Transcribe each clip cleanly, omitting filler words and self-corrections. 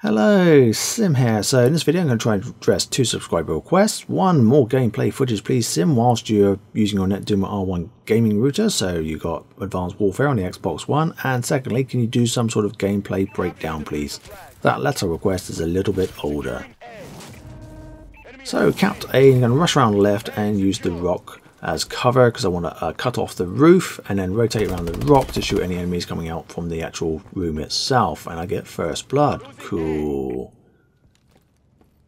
Hello, Sim here. So in this video I'm going to try and address two subscriber requests. One, more gameplay footage please Sim whilst you're using your Netduma R1 gaming router, so you got Advanced Warfare on the Xbox One. And secondly, can you do some sort of gameplay breakdown please? That latter request is a little bit older. So capped A, I'm going to rush around left and use the rock as cover because I want to cut off the roof and then rotate around the rock to shoot any enemies coming out from the actual room itself, and I get first blood. Cool.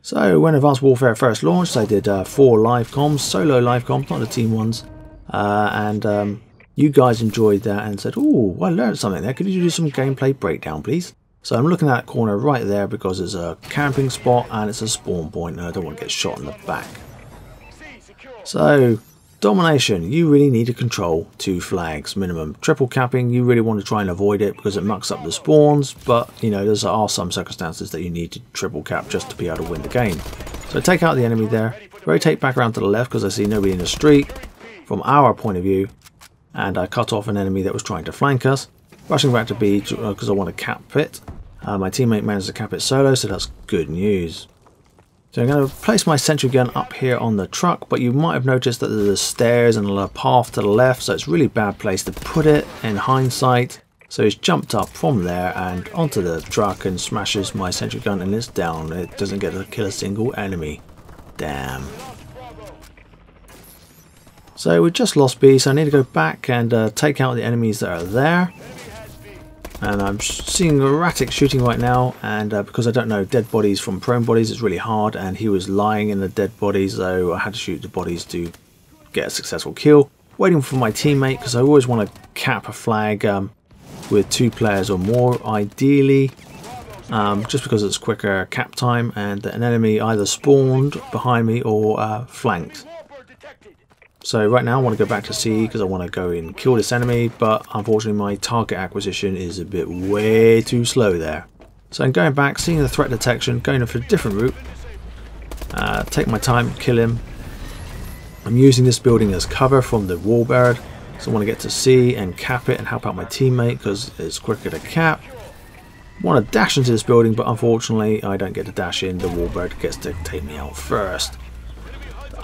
So when Advanced Warfare first launched I did 4 live comms, solo live comms, not the team ones, and you guys enjoyed that and said, "Oh, I learned something there, could you do some gameplay breakdown please?" So I'm looking at that corner right there because it's a camping spot and it's a spawn point and I don't want to get shot in the back. So domination, you really need to control 2 flags minimum. Triple capping, you really want to try and avoid it because it mucks up the spawns, but you know, there are some circumstances that you need to triple cap just to be able to win the game. So take out the enemy there, rotate back around to the left because I see nobody in the street from our point of view, and I cut off an enemy that was trying to flank us. Rushing back to B because I want to cap it. My teammate managed to cap it solo, so that's good news. So I'm going to place my sentry gun up here on the truck, but you might have noticed that there's stairs and a path to the left, so it's a really bad place to put it in hindsight. So he's jumped up from there and onto the truck and smashes my sentry gun and it's down. It doesn't get to kill a single enemy. Damn. So we just lost B, so I need to go back and take out the enemies that are there. And I'm seeing erratic shooting right now, and because I don't know dead bodies from prone bodies, it's really hard, and he was lying in the dead bodies, so I had to shoot the bodies to get a successful kill. Waiting for my teammate because I always want to cap a flag with 2 players or more ideally, just because it's quicker cap time, and an enemy either spawned behind me or flanked. So right now I want to go back to C because I want to go and kill this enemy, but unfortunately my target acquisition is a bit way too slow there. So I'm going back, seeing the threat detection, going for a different route, take my time, kill him. I'm using this building as cover from the warbird, so I want to get to C and cap it and help out my teammate because it's quicker to cap. I want to dash into this building, but unfortunately I don't get to dash in, the warbird gets to take me out first.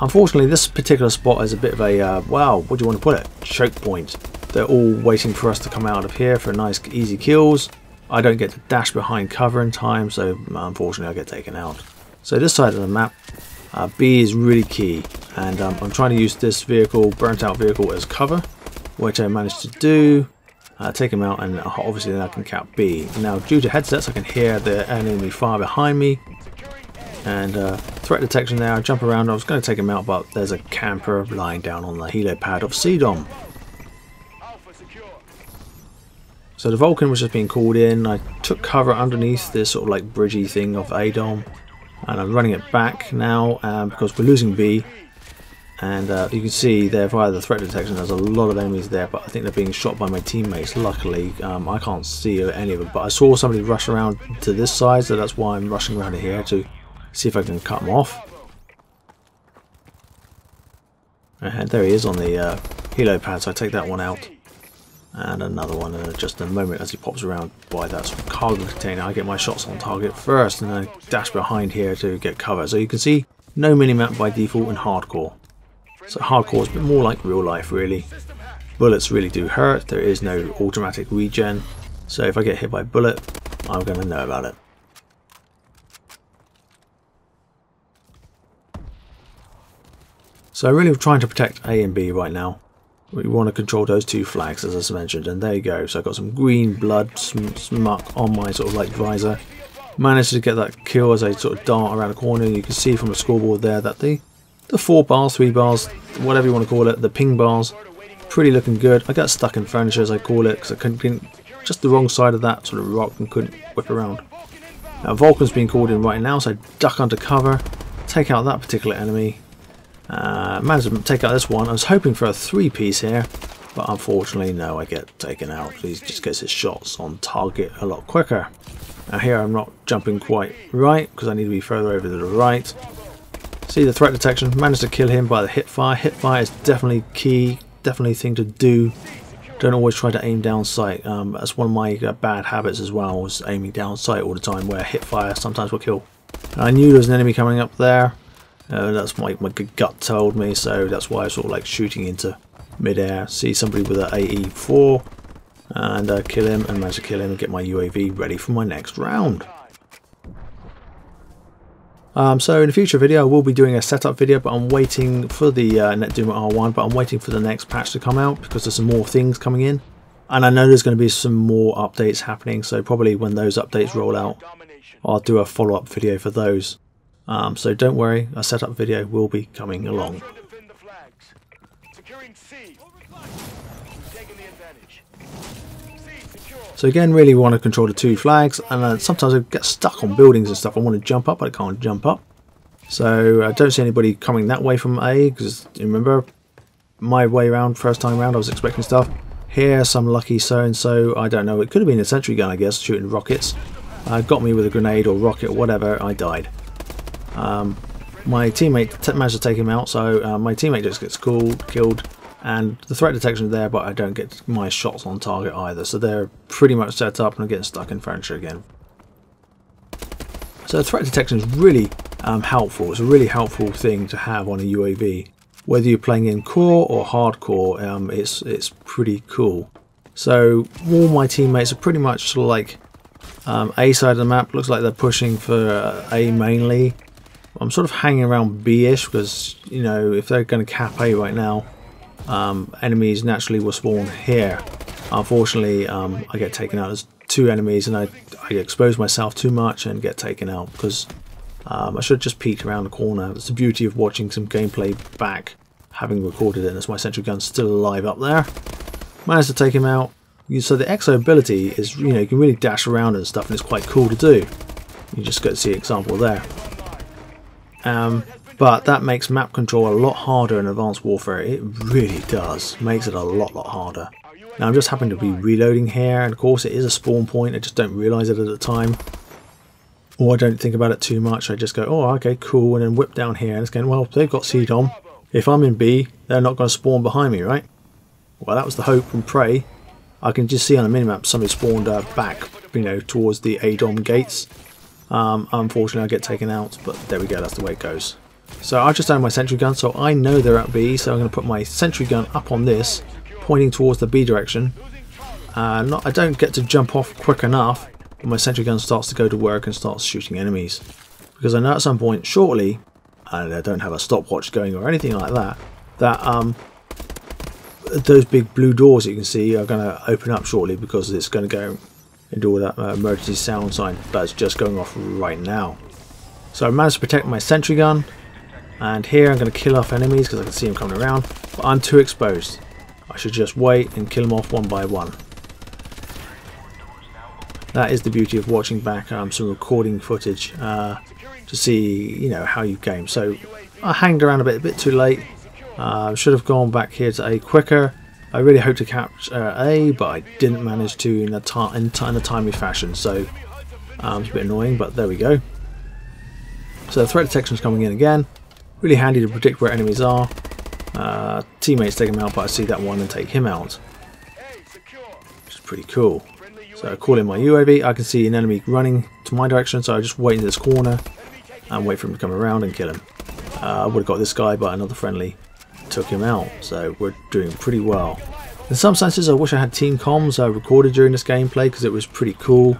Unfortunately, this particular spot is a bit of a, wow, what do you want to put it? Choke point. They're all waiting for us to come out of here for nice, easy kills. I don't get to dash behind cover in time, so unfortunately I get taken out. So this side of the map, B is really key, and I'm trying to use this vehicle, burnt out vehicle, as cover, which I managed to do. Take him out, and obviously then I can cap B. Now, due to headsets, I can hear the enemy fire behind me. And threat detection there, I jump around, I was going to take him out, but there's a camper lying down on the helipad of CDOM. So the Vulcan was just being called in, I took cover underneath this sort of like bridgey thing of ADOM, and I'm running it back now because we're losing B. And you can see there via the threat detection there's a lot of enemies there, but I think they're being shot by my teammates. Luckily I can't see any of them, but I saw somebody rush around to this side, so that's why I'm rushing around here to see if I can cut him off. And there he is on the helipad, so I take that one out. And another one in just a moment as he pops around by that sort of cargo container. I get my shots on target first and then I dash behind here to get cover. So you can see no minimap by default in hardcore. So hardcore is a bit more like real life really. Bullets really do hurt, there is no automatic regen. So if I get hit by a bullet, I'm going to know about it. So I'm really trying to protect A and B right now. We want to control those 2 flags as I mentioned, and there you go. So I've got some green blood smuck on my sort of like visor. Managed to get that kill as I sort of dart around the corner. You can see from the scoreboard there that the 4 bars, 3 bars, whatever you want to call it, the ping bars, pretty looking good. I got stuck in furniture as I call it because I couldn't just the wrong side of that sort of rock and couldn't whip around. Now Vulcan's being called in right now, so I duck under cover, take out that particular enemy. Managed to take out this one. I was hoping for a 3-piece here, but unfortunately no, I get taken out. He just gets his shots on target a lot quicker. Now here I'm not jumping quite right because I need to be further over to the right. See the threat detection, managed to kill him by the hip fire. Hip fire is definitely key, definitely thing to do don't always try to aim down sight. That's one of my bad habits as well, was aiming down sight all the time, where hip fire sometimes will kill. And I knew there was an enemy coming up there. That's my gut told me, so that's why I was sort of like shooting into mid-air. See somebody with an AE4 and kill him, and manage to kill him and get my UAV ready for my next round. So in a future video I will be doing a setup video, but I'm waiting for the Netduma R1, but I'm waiting for the next patch to come out because there's some more things coming in. And I know there's going to be some more updates happening, so probably when those updates roll out, I'll do a follow-up video for those. So don't worry, a setup video will be coming along. So again, really want to control the 2 flags, and sometimes I get stuck on buildings and stuff. I want to jump up, but I can't jump up. So I don't see anybody coming that way from A, because remember, my way around, first time around, I was expecting stuff. Here, some lucky so-and-so, I don't know, it could have been a sentry gun, I guess, shooting rockets. Got me with a grenade or rocket or whatever, I died. My teammate managed to take him out, so my teammate just gets killed. And the threat detection is there, but I don't get my shots on target either. So they're pretty much set up and I'm getting stuck in furniture again. So threat detection is really helpful. It's a really helpful thing to have on a UAV. Whether you're playing in core or hardcore, it's pretty cool. So all my teammates are pretty much sort of like A side of the map. Looks like they're pushing for A mainly. I'm sort of hanging around B-ish because, you know, if they're going to cap A right now, enemies naturally will spawn here. Unfortunately, I get taken out as 2 enemies, and I expose myself too much and get taken out because I should have just peeked around the corner. It's the beauty of watching some gameplay back, having recorded it, and as my sentry gun's still alive up there. Managed to take him out. So the EXO ability is, you know, you can really dash around and stuff, and it's quite cool to do. You just get to see an example there. But that makes map control a lot harder in Advanced Warfare. It really does. Makes it a lot harder. Now I'm just happening to be reloading here, and of course it is a spawn point. I just don't realise it at the time. Or I don't think about it too much. I just go, oh, okay, cool, and then whip down here, and it's going, well, they've got CDOM. If I'm in B, they're not going to spawn behind me, right? Well, that was the hope and pray. I can just see on the minimap somebody spawned back, you know, towards the ADOM gates. Unfortunately, I get taken out, but there we go, that's the way it goes. So I just own my sentry gun, so I know they're at B, so I'm going to put my sentry gun up on this, pointing towards the B direction. I don't get to jump off quick enough, but my sentry gun starts to go to work and starts shooting enemies. Because I know at some point shortly, and I don't have a stopwatch going or anything like that, that those big blue doors that you can see are going to open up shortly, because it's going to go into all that emergency sound sign that's just going off right now. So I managed to protect my sentry gun. And here I'm going to kill off enemies because I can see them coming around, but I'm too exposed. I should just wait and kill them off one by one. That is the beauty of watching back some recording footage to see, you know, how you game. So I hanged around a bit too late. Should have gone back here to A quicker. I really hoped to capture A, but I didn't manage to in a timely fashion. So it's a bit annoying, but there we go. So the threat detection is coming in again. Really handy to predict where enemies are. Teammates take him out, but I see that one and take him out, which is pretty cool. So I call in my UAV. I can see an enemy running to my direction, so I just wait in this corner and wait for him to come around and kill him. I would have got this guy, but another friendly took him out, so we're doing pretty well. In some senses, I wish I had team comms recorded during this gameplay, because it was pretty cool.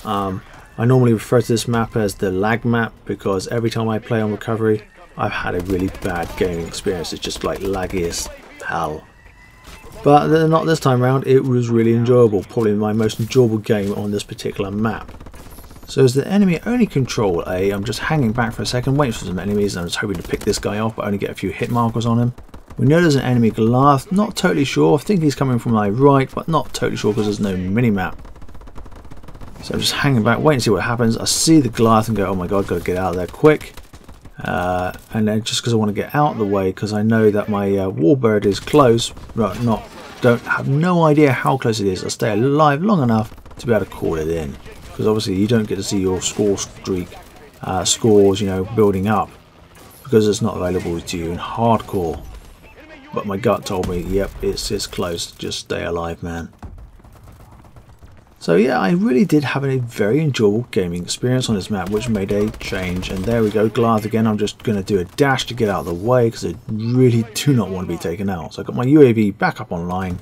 I normally refer to this map as the lag map, because every time I play on recovery, I've had a really bad gaming experience. It's just like laggy as hell. But not this time around. It was really enjoyable. Probably my most enjoyable game on this particular map. So as the enemy only control A, I'm just hanging back for a second, waiting for some enemies, and I'm just hoping to pick this guy off, but only get a few hit markers on him. We know there's an enemy Goliath. Not totally sure. I think he's coming from my right, but not totally sure because there's no mini-map. So I'm just hanging back, waiting to see what happens. I see the Goliath and go, oh my god, got to get out of there quick. And then just because I want to get out of the way, because I know that my warbird is close, but don't have no idea how close it is. I stay alive long enough to be able to call it in, because obviously you don't get to see your score streak scores, you know, building up, because it's not available to you in hardcore. but my gut told me, yep, it's close. Just stay alive, man. So yeah, I really did have a very enjoyable gaming experience on this map, which made a change. And there we go, Goliath again. I'm just going to do a dash to get out of the way because I really do not want to be taken out. So I got my UAV back up online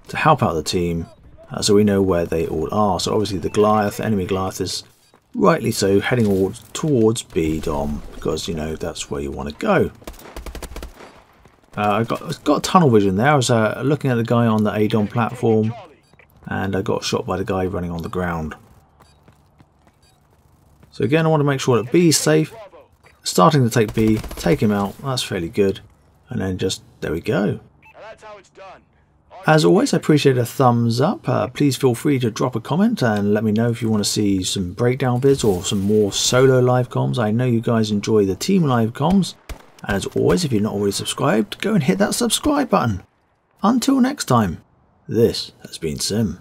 to help out the team, so we know where they all are. So obviously the Goliath, enemy Goliath, is rightly so heading towards B Dom, because you know that's where you want to go. I got tunnel vision there. I was looking at the guy on the A Dom platform, and I got shot by the guy running on the ground. So again, I want to make sure that B is safe. Starting to take B, take him out. That's fairly good. And then just, there we go. As always, I appreciate a thumbs up. Please feel free to drop a comment and let me know if you want to see some breakdown vids or some more solo live comms. I know you guys enjoy the team live comms. And as always, if you're not already subscribed, go and hit that subscribe button. Until next time, this has been Sim.